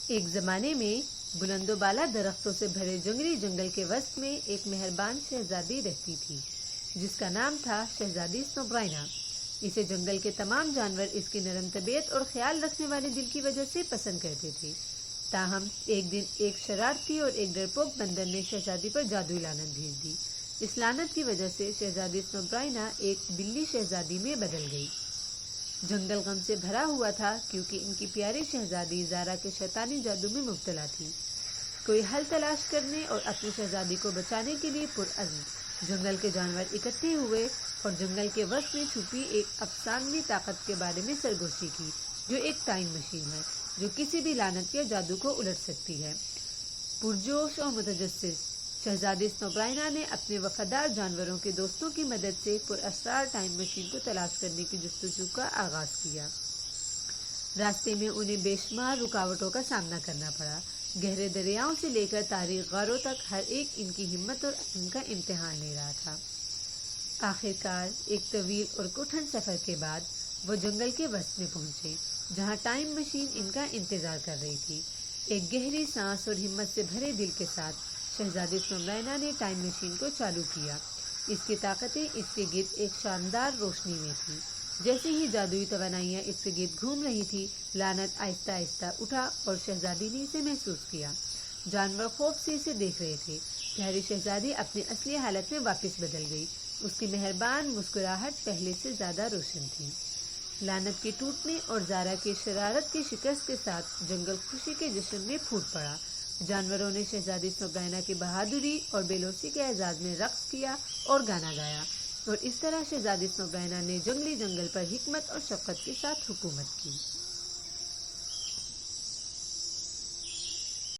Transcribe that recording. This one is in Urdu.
ایک زمانے میں بلند و بالا درختوں سے بھرے جنگلی جنگل کے وسط میں ایک مہربان شہزادی رہتی تھی جس کا نام تھا شہزادی سنوبرائنا۔ اسے جنگل کے تمام جانور اس کی نرم طبیعت اور خیال رکھنے والے دل کی وجہ سے پسند کرتے تھے۔ تاہم ایک دن ایک شرارتی اور ایک ڈرپوک بندر نے شہزادی پر جادوئی لعنت بھیج دی۔ اس لعنت کی وجہ سے شہزادی سنوبرائنا ایک بلی شہزادی میں بدل گئی۔ جنگل غم سے بھرا ہوا تھا کیونکہ ان کی پیاری شہزادی زارا کے شیطانی جادو میں مبتلا تھی۔ کوئی حل تلاش کرنے اور اپنی شہزادی کو بچانے کے لیے پرعزم جنگل کے جانور اکٹھے ہوئے اور جنگل کے وسط میں چھپی ایک افسانوی طاقت کے بارے میں سرگوشی کی، جو ایک ٹائم مشین ہے جو کسی بھی لعنت یا جادو کو الٹ سکتی ہے۔ پرجوش اور متجسس شہزادی سنوبرائنا نے اپنے وفادار جانوروں کے دوستوں کی مدد سے پراسرار ٹائم مشین کو تلاش کرنے کی جستجو کا آغاز کیا۔ راستے میں انہیں بے شمار رکاوٹوں کا سامنا کرنا پڑا۔ گہرے دریاؤں سے لے کر تاریک غاروں تک ہر ایک ان کی ہمت اور عزم کا امتحان لے رہا تھا۔ آخرکار ایک طویل اور کٹھن سفر کے بعد وہ جنگل کے وسط میں پہنچے جہاں ٹائم مشین ان کا انتظار کر رہی تھی۔ ایک گہری سانس اور ہمت سے بھرے دل کے ساتھ شہزادی سنوبرائنا نے ٹائم مشین کو چالو کیا۔ اس کی طاقتیں اس کے گرد ایک شاندار روشنی میں تھیں۔ جیسے ہی جادوئی توانائیاں اس کے گرد گھوم رہی تھی، لعنت آہستہ آہستہ اٹھا اور شہزادی نے اسے محسوس کیا۔ جانور خوف سے اسے دیکھ رہے تھے۔ پیاری شہزادی اپنی اصلی حالت میں واپس بدل گئی۔ اس کی مہربان مسکراہٹ پہلے سے زیادہ روشن تھی۔ لعنت کے ٹوٹنے اور زارا کی شرارت کی شکست کے ساتھ جنگل خوشی کے جشن میں پھوٹ پڑا۔ جانوروں نے شہزادی سنوبرائنا کی بہادری اور بے لوثی کے اعزاز میں رقص کیا اور گانا گایا، اور اس طرح شہزادی سنوبرائنا نے جنگلی جنگل پر حکمت اور شفقت کے ساتھ حکومت کی۔